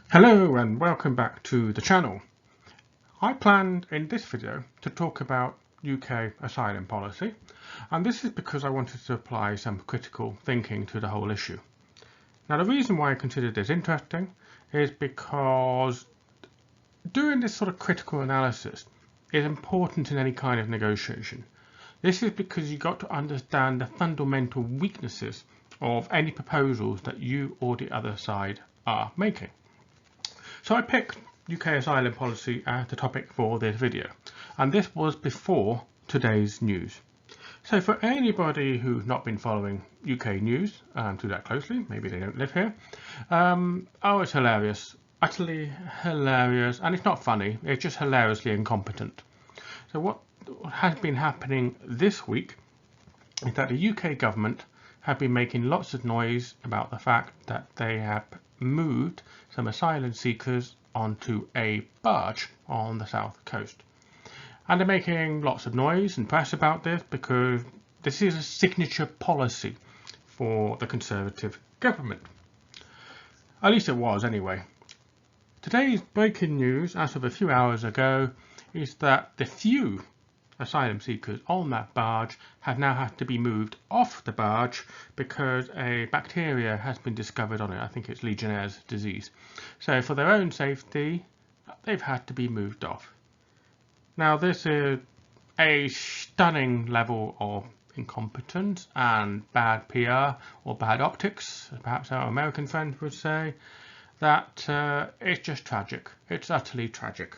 Hello and welcome back to the channel. I planned in this video to talk about UK asylum policy, and this is because I wanted to apply some critical thinking to the whole issue. Now, the reason why I consider this interesting is because doing this sort of critical analysis is important in any kind of negotiation. This is because you've got to understand the fundamental weaknesses of any proposals that you or the other side are making. So I picked UK asylum policy as the topic for this video, and this was before today's news. So for anybody who's not been following UK news too that closely, maybe they don't live here, oh, it's hilarious, utterly hilarious, and it's not funny, it's just hilariously incompetent. So what has been happening this week is that the UK government have been making lots of noise about the fact that they have moved some asylum seekers onto a barge on the south coast. And they're making lots of noise and press about this because this is a signature policy for the Conservative government. At least it was anyway. Today's breaking news, as of a few hours ago, is that the few asylum seekers on that barge have now had to be moved off the barge because a bacteria has been discovered on it. I think it's Legionnaire's disease. So for their own safety, they've had to be moved off. Now this is a stunning level of incompetence and bad PR or bad optics, as perhaps our American friends would say, that it's just tragic. It's utterly tragic.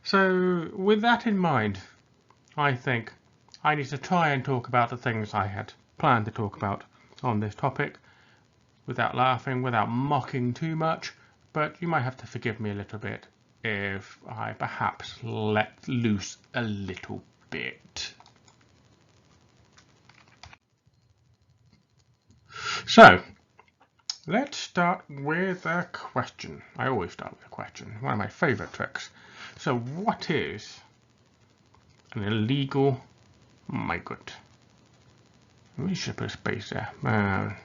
So with that in mind, I think I need to try and talk about the things I had planned to talk about on this topic without laughing, without mocking too much, but you might have to forgive me a little bit if I perhaps let loose a little bit. So, let's start with a question. I always start with a question, one of my favourite tricks. So what is an illegal migrant? We should put a space there. I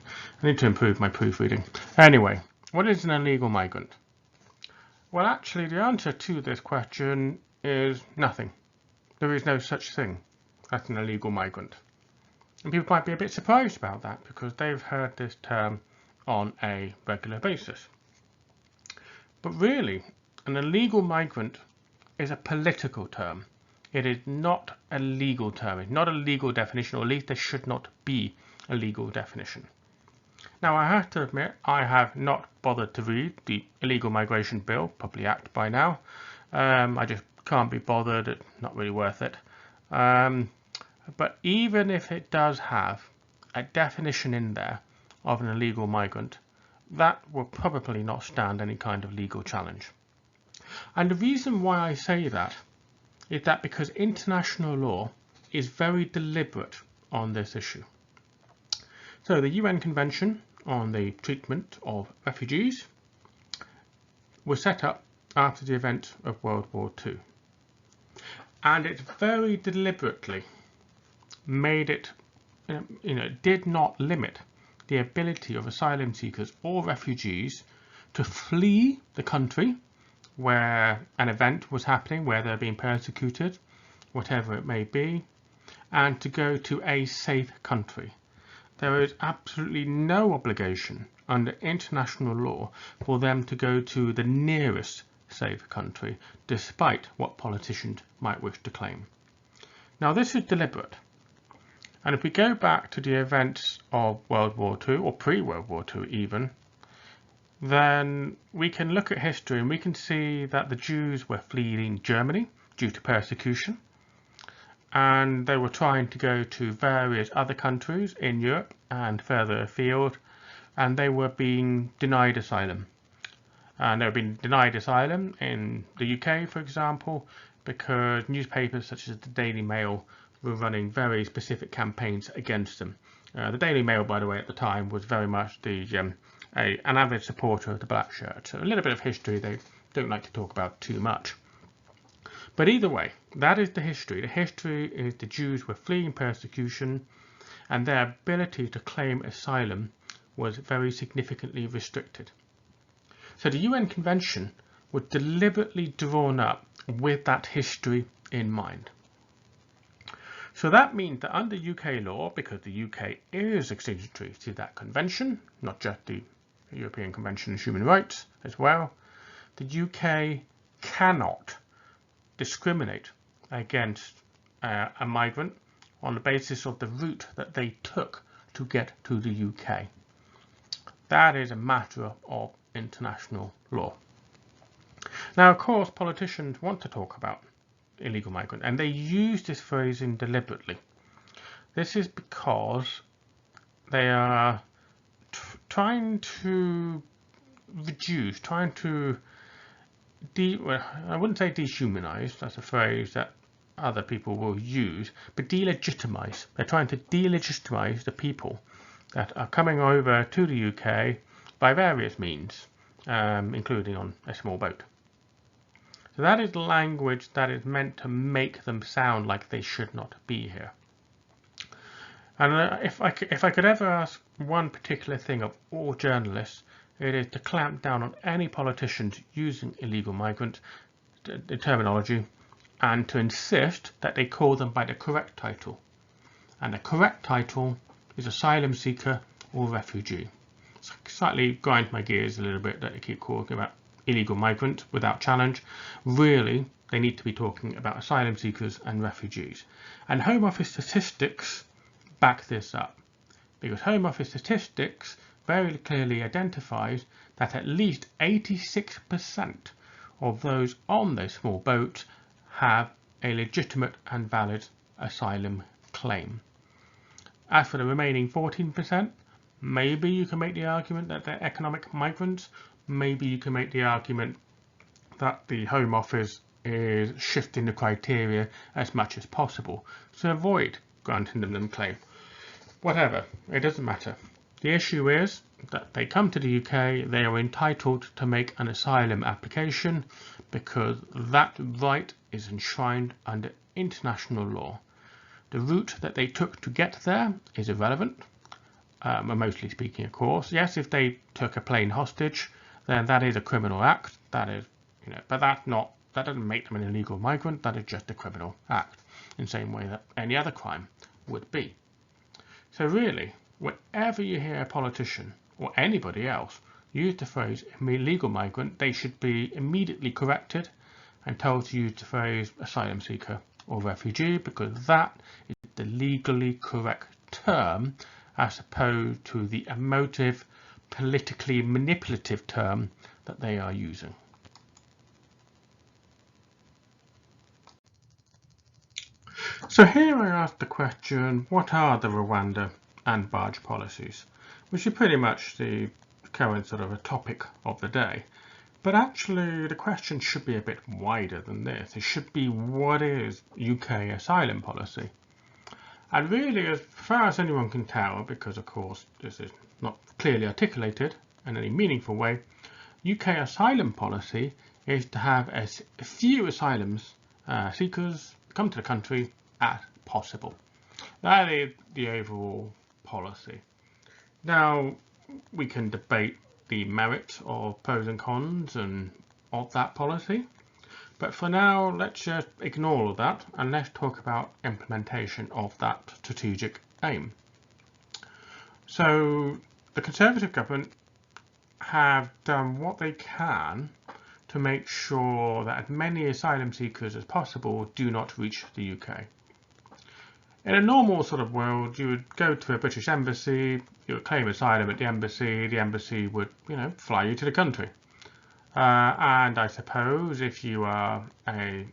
need to improve my proofreading. Anyway, what is an illegal migrant? Well, actually, the answer to this question is nothing. There is no such thing as an illegal migrant. And people might be a bit surprised about that because they've heard this term on a regular basis. But really, an illegal migrant is a political term. It is not a legal term. It's not a legal definition, or at least there should not be a legal definition. Now, I have to admit, I have not bothered to read the Illegal Migration Bill, probably Act by now. I just can't be bothered. It's not really worth it. But even if it does have a definition in there of an illegal migrant, that will probably not stand any kind of legal challenge. And the reason why I say that is that because international law is very deliberate on this issue. So the UN Convention on the Treatment of Refugees was set up after the event of World War II. And it very deliberately made it, did not limit the ability of asylum seekers or refugees to flee the country where an event was happening, where they're being persecuted, whatever it may be, and to go to a safe country. There is absolutely no obligation under international law for them to go to the nearest safe country, despite what politicians might wish to claim. Now, this is deliberate. And if we go back to the events of World War II, or pre-World War II even, then we can look at history and we can see that the Jews were fleeing Germany due to persecution, and they were trying to go to various other countries in Europe and further afield, and they were being denied asylum. And they were being denied asylum in the UK, for example, because newspapers such as the Daily Mail were running very specific campaigns against them. The Daily Mail, by the way, at the time was very much an avid supporter of the black shirt. So a little bit of history they don't like to talk about too much. But either way, that is the history. The history is the Jews were fleeing persecution, and their ability to claim asylum was very significantly restricted. So the UN Convention was deliberately drawn up with that history in mind. So that means that under UK law, because the UK is a signatory to that convention, not just the European Convention on Human Rights as well, the UK cannot discriminate against a migrant on the basis of the route that they took to get to the UK. That is a matter of international law. Now, of course, politicians want to talk about illegal migrant, and they use this phrasing deliberately. This is because they are trying to reduce, I wouldn't say dehumanize, that's a phrase that other people will use, but delegitimize. They're trying to delegitimize the people that are coming over to the UK by various means, including on a small boat. So that is language that is meant to make them sound like they should not be here. And if I could ever ask one particular thing of all journalists, it is to clamp down on any politicians using illegal migrant the terminology, and to insist that they call them by the correct title. And the correct title is asylum seeker or refugee. It's slightly grinds my gears a little bit that they keep talking about illegal migrant without challenge. Really, they need to be talking about asylum seekers and refugees. And Home Office statistics back this up, because Home Office statistics very clearly identifies that at least 86% of those on those small boats have a legitimate and valid asylum claim. As for the remaining 14%, maybe you can make the argument that they're economic migrants. Maybe you can make the argument that the Home Office is shifting the criteria as much as possible to avoid granting them claim. Whatever, it doesn't matter. The issue is that they come to the UK, they are entitled to make an asylum application because that right is enshrined under international law. The route that they took to get there is irrelevant, mostly speaking, of course. Yes, if they took a plane hostage, then that is a criminal act. That is, but that doesn't make them an illegal migrant. That is just a criminal act, in the same way that any other crime would be. So really, whenever you hear a politician or anybody else use the phrase illegal migrant, they should be immediately corrected and told to use the phrase asylum seeker or refugee, because that is the legally correct term as opposed to the emotive, politically manipulative term that they are using. So here I ask the question, what are the Rwanda and barge policies? Which is pretty much the current sort of a topic of the day. But actually the question should be a bit wider than this. It should be, what is UK asylum policy? And really, as far as anyone can tell, because of course this is not clearly articulated in any meaningful way, UK asylum policy is to have as few asylum seekers come to the country as possible. That is the overall policy. Now, we can debate the merits of pros and cons and of that policy, but for now, let's just ignore all of that and let's talk about implementation of that strategic aim. So, the Conservative government have done what they can to make sure that as many asylum seekers as possible do not reach the UK. In a normal sort of world, you would go to a British embassy, you would claim asylum at the embassy would, fly you to the country. And I suppose if you are a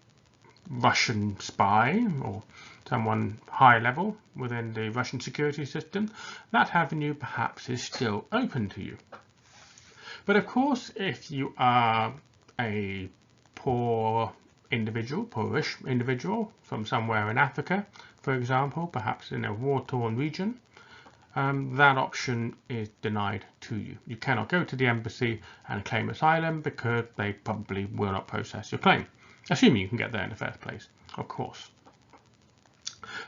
Russian spy or someone high level within the Russian security system, that avenue perhaps is still open to you. But of course, if you are a poorish individual from somewhere in Africa, for example, perhaps in a war-torn region, that option is denied to you. You cannot go to the embassy and claim asylum because they probably will not process your claim, assuming you can get there in the first place, of course.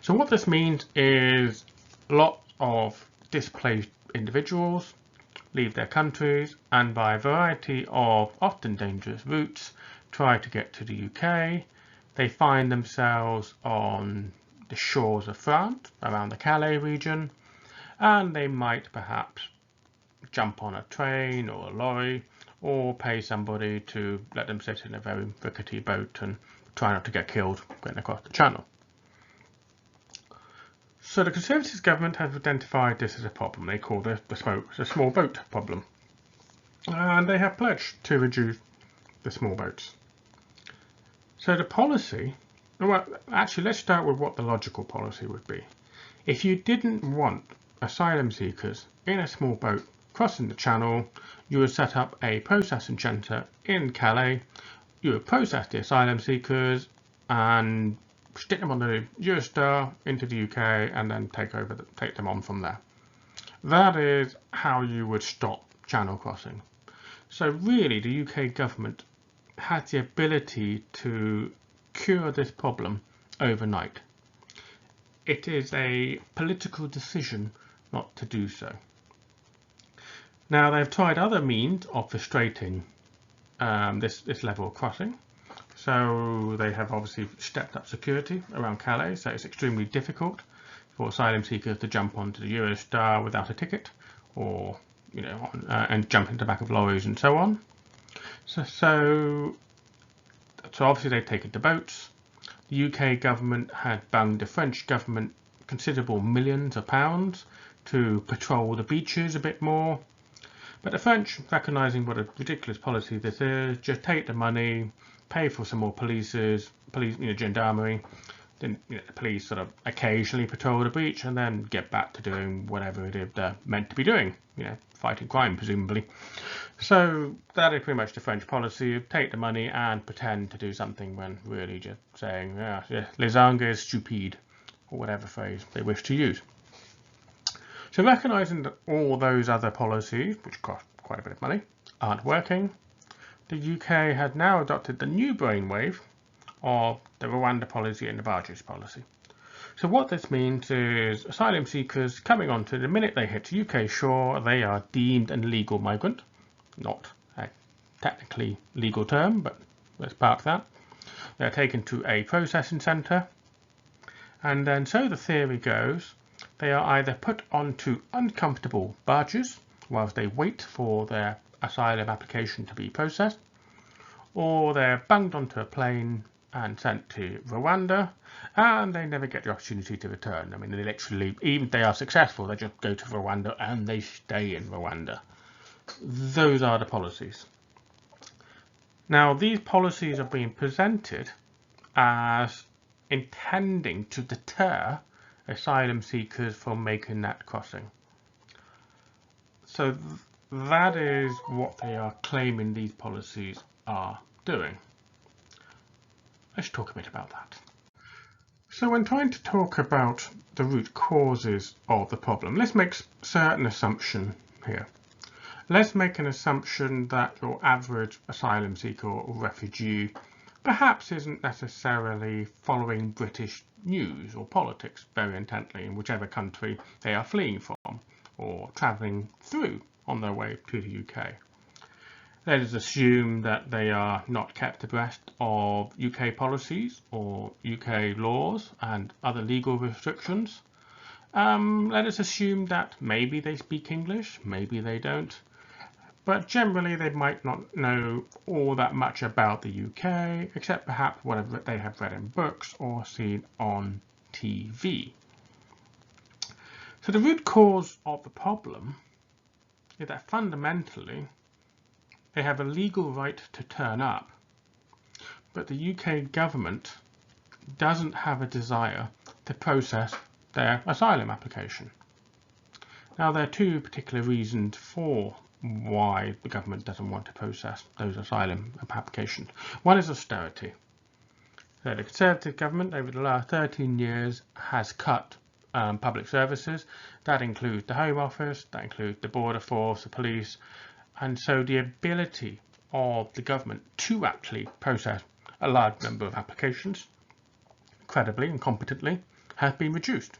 So what this means is lots of displaced individuals leave their countries and by a variety of often dangerous routes try to get to the UK. They find themselves on the shores of France, around the Calais region, and they might perhaps jump on a train or a lorry or pay somebody to let them sit in a very rickety boat and try not to get killed going across the channel. So the Conservative government has identified this as a problem. They call this the small boat problem. And they have pledged to reduce the small boats. So the policy, well, actually let's start with what the logical policy would be. If you didn't want asylum seekers in a small boat crossing the channel, you would set up a processing centre in Calais. You would process the asylum seekers and stick them on the Eurostar into the UK and then take them on from there. That is how you would stop channel crossing. So really the UK government has the ability to cure this problem overnight. It is a political decision not to do so. Now they've tried other means of frustrating this level of crossing. So they have obviously stepped up security around Calais, so it's extremely difficult for asylum seekers to jump onto the Eurostar without a ticket, or and jump into the back of lorries and so on. So obviously they've taken to boats. The UK government had bunged the French government considerable millions of pounds to patrol the beaches a bit more. But the French, recognising what a ridiculous policy this is, just take the money, pay for some more police, gendarmerie. Then the police sort of occasionally patrol the beach and then get back to doing whatever it is they're meant to be doing, fighting crime presumably. So that is pretty much the French policy: take the money and pretend to do something when really just saying, les Anglais stupides, or whatever phrase they wish to use. So recognising that all those other policies, which cost quite a bit of money, aren't working, the UK has now adopted the new brainwave of the Rwanda policy and the barges policy. So what this means is asylum seekers coming onto, the minute they hit UK shore, they are deemed an illegal migrant. Not a technically legal term, but let's park that. They're taken to a processing centre, and then, so the theory goes, they are either put onto uncomfortable barges whilst they wait for their asylum application to be processed, or they're bunged onto a plane and sent to Rwanda, and they never get the opportunity to return. I mean, they literally, even if they are successful, they just go to Rwanda and they stay in Rwanda. Those are the policies. Now, these policies are being presented as intending to deter asylum seekers from making that crossing. So that is what they are claiming these policies are doing. Let's talk a bit about that. So when trying to talk about the root causes of the problem, let's make certain assumption here. Let's make an assumption that your average asylum seeker or refugee perhaps isn't necessarily following British news or politics very intently in whichever country they are fleeing from or travelling through on their way to the UK. Let us assume that they are not kept abreast of UK policies or UK laws and other legal restrictions. Let us assume that maybe they speak English, maybe they don't. But generally they might not know all that much about the UK, except perhaps whatever they have read in books or seen on TV. So the root cause of the problem is that fundamentally they have a legal right to turn up, but the UK government doesn't have a desire to process their asylum application. Now, there are two particular reasons for why the government doesn't want to process those asylum applications. One is austerity. So the Conservative government over the last 13 years has cut public services. That includes the Home Office, that includes the Border Force, the police, and so the ability of the government to actually process a large number of applications credibly and competently has been reduced.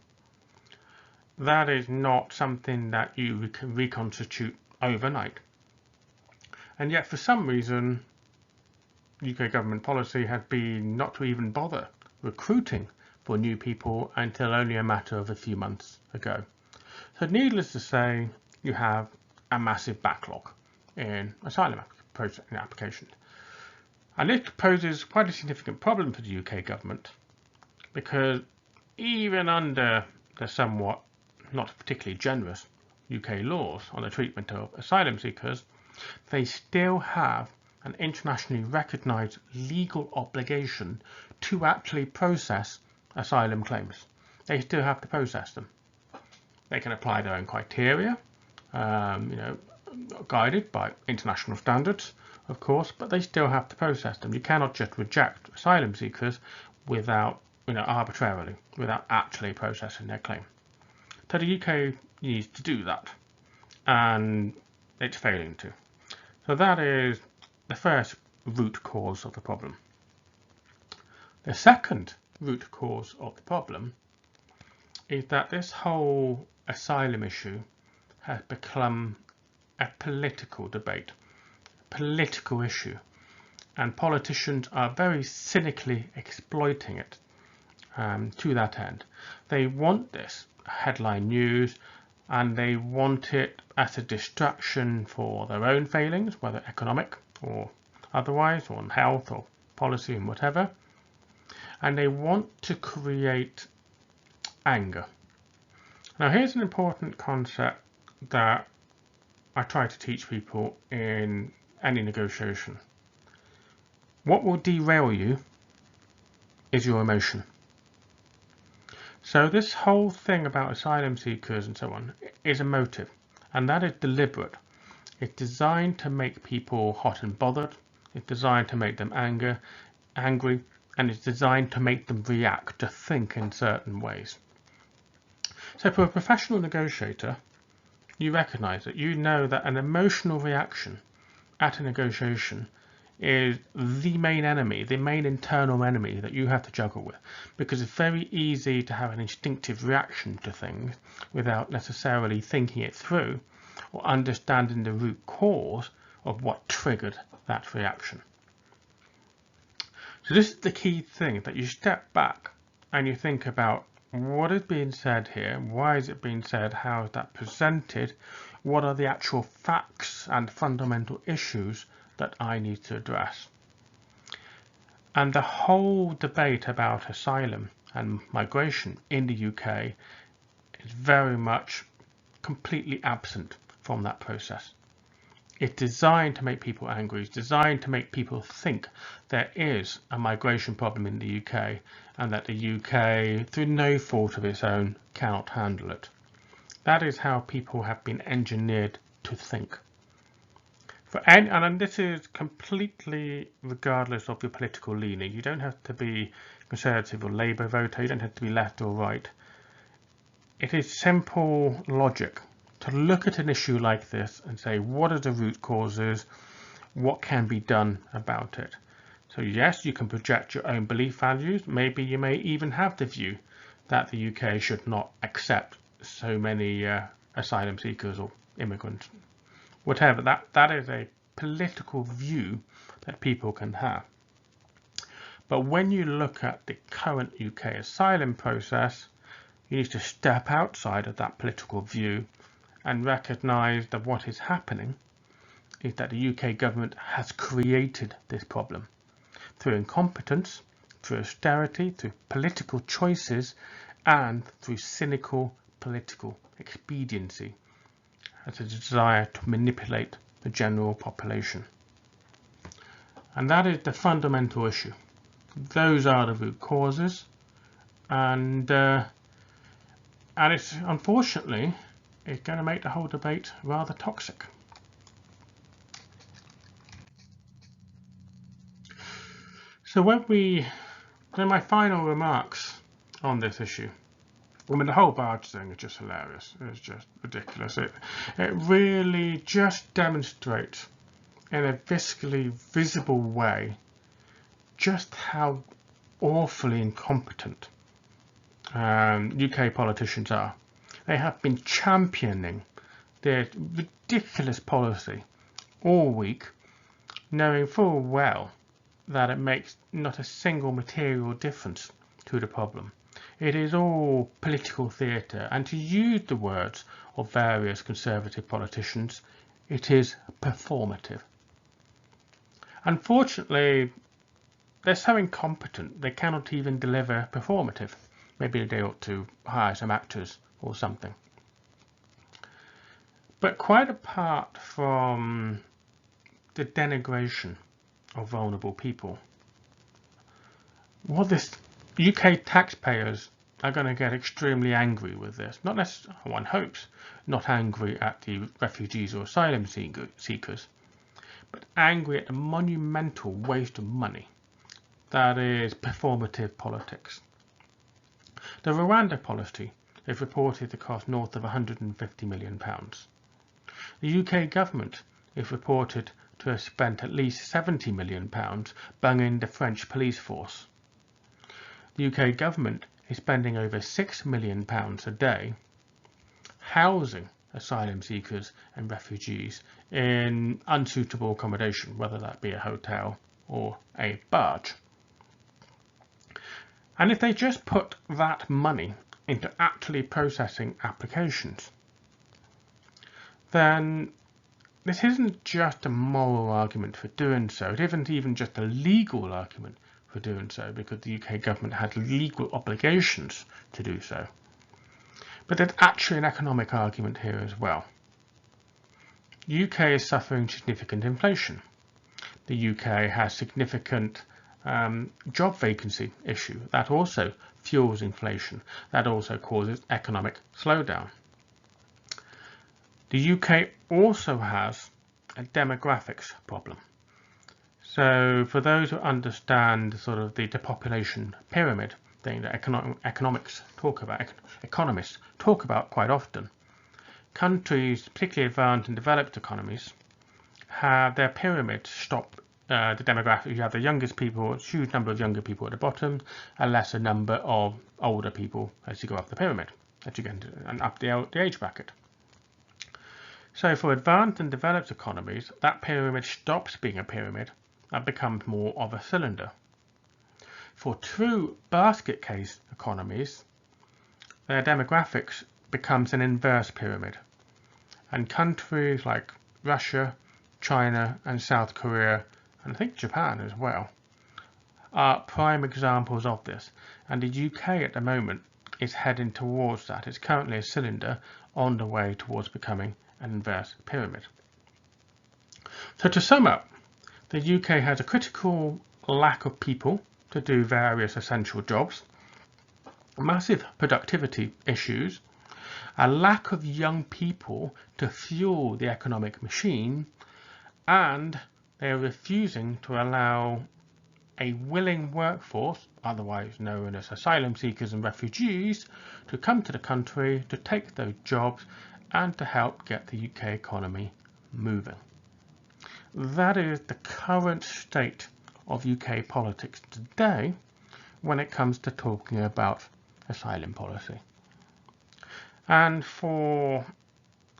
That is not something that you can reconstitute overnight. And yet for some reason UK government policy has been not to even bother recruiting for new people until only a matter of a few months ago. So needless to say, you have a massive backlog in asylum applications. And it poses quite a significant problem for the UK government, because even under the somewhat not particularly generous UK laws on the treatment of asylum seekers, they still have an internationally recognised legal obligation to actually process asylum claims. They still have to process them. They can apply their own criteria, guided by international standards, of course, but they still have to process them. You cannot just reject asylum seekers without, arbitrarily, without actually processing their claim. So the UK needs to do that, and it's failing to. So that is the first root cause of the problem. The second root cause of the problem is that this whole asylum issue has become a political debate, a political issue, and politicians are very cynically exploiting it to that end. They want this headline news, and they want it as a distraction for their own failings, whether economic or otherwise, or on health or policy and whatever. And they want to create anger. Now here's an important concept that I try to teach people in any negotiation. What will derail you is your emotion. So this whole thing about asylum seekers and so on is emotive, and that is deliberate. It's designed to make people hot and bothered. It's designed to make them angry, and it's designed to make them react, to think in certain ways. So for a professional negotiator, you recognise that you know that an emotional reaction at a negotiation is the main enemy, the main internal enemy that you have to juggle with, because it's very easy to have an instinctive reaction to things without necessarily thinking it through or understanding the root cause of what triggered that reaction. So this is the key thing, that you step back and you think about what is being said here, why is it being said, how is that presented, what are the actual facts and fundamental issues that I need to address. And the whole debate about asylum and migration in the UK is very much completely absent from that process. It's designed to make people angry. It's designed to make people think there is a migration problem in the UK and that the UK, through no fault of its own, cannot handle it. That is how people have been engineered to think. And this is completely regardless of your political leaning. You don't have to be Conservative or Labour voter. You don't have to be left or right. It is simple logic to look at an issue like this and say, what are the root causes? What can be done about it? So yes, you can project your own belief values. Maybe you may even have the view that the UK should not accept so many asylum seekers or immigrants. Whatever, that is a political view that people can have. But when you look at the current UK asylum process, you need to step outside of that political view and recognise that what is happening is that the UK government has created this problem through incompetence, through austerity, through political choices, and through cynical political expediency, as a desire to manipulate the general population. And that is the fundamental issue. Those are the root causes, and it's unfortunately it's going to make the whole debate rather toxic. So my final remarks on this issue. I mean, the whole barge thing is just hilarious. It's just ridiculous. It really just demonstrates in a viscerally visible way just how awfully incompetent UK politicians are. They have been championing their ridiculous policy all week, knowing full well that it makes not a single material difference to the problem. It is all political theatre, and to use the words of various Conservative politicians, it is performative. Unfortunately, they're so incompetent they cannot even deliver performative. Maybe they ought to hire some actors or something. But quite apart from the denigration of vulnerable people, what this UK taxpayers are going to get extremely angry with this. Not necessarily, one hopes, not angry at the refugees or asylum seekers, but angry at the monumental waste of money that is performative politics. The Rwanda policy is reported to cost north of £150 million. The UK government is reported to have spent at least £70 million bunging the French police force. The UK government is spending over £6 million a day housing asylum seekers and refugees in unsuitable accommodation, whether that be a hotel or a barge. And if they just put that money into actually processing applications, then this isn't just a moral argument for doing so. It isn't even just a legal argument for doing so, because the UK government had legal obligations to do so. But there's actually an economic argument here as well. The UK is suffering significant inflation. The UK has significant job vacancy issue. That also fuels inflation. That also causes economic slowdown. The UK also has a demographics problem. So for those who understand sort of the population pyramid thing that economists talk about quite often, countries, particularly advanced and developed economies, have their pyramids stop the demographic. You have the youngest people, a huge number of younger people at the bottom, a lesser number of older people as you go up the pyramid, as you get into, and up the age bracket. So for advanced and developed economies, that pyramid stops being a pyramid and becomes more of a cylinder. For true basket case economies, their demographics becomes an inverse pyramid. And countries like Russia, China and South Korea, and I think Japan as well, are prime examples of this. And the UK at the moment is heading towards that. It's currently a cylinder on the way towards becoming an inverse pyramid. So to sum up, the UK has a critical lack of people to do various essential jobs, massive productivity issues, a lack of young people to fuel the economic machine, and they are refusing to allow a willing workforce, otherwise known as asylum seekers and refugees, to come to the country to take those jobs and to help get the UK economy moving. That is the current state of UK politics today when it comes to talking about asylum policy. And for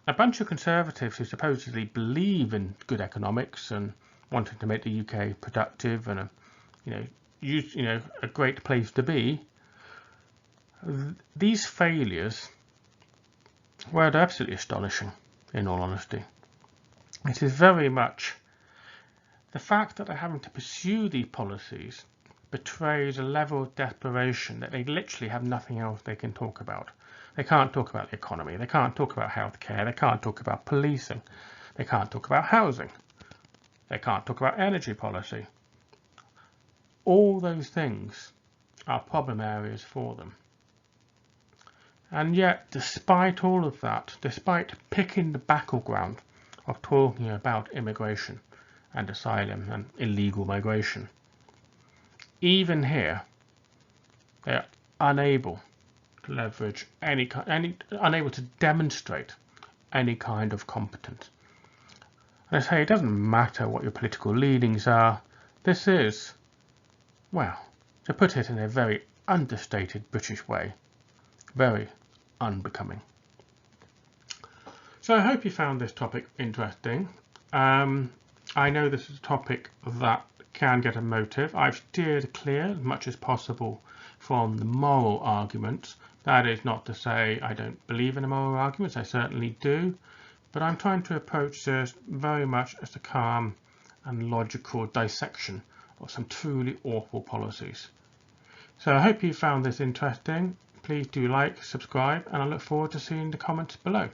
a bunch of Conservatives who supposedly believe in good economics and wanting to make the UK productive and a great place to be, these failures were absolutely astonishing, in all honesty. It is very much the fact that they're having to pursue these policies betrays a level of desperation that they literally have nothing else they can talk about. They can't talk about the economy, they can't talk about healthcare, they can't talk about policing, they can't talk about housing, they can't talk about energy policy. All those things are problem areas for them. And yet, despite all of that, despite picking the battleground of talking about immigration and asylum and illegal migration, even here, they're unable to leverage unable to demonstrate any kind of competence. And I say it doesn't matter what your political leanings are. This is, well, to put it in a very understated British way, very unbecoming. So I hope you found this topic interesting. I know this is a topic that can get emotive. I've steered clear as much as possible from the moral arguments. That is not to say I don't believe in the moral arguments, I certainly do, but I'm trying to approach this very much as a calm and logical dissection of some truly awful policies. So I hope you found this interesting. Please do like, subscribe, and I look forward to seeing the comments below.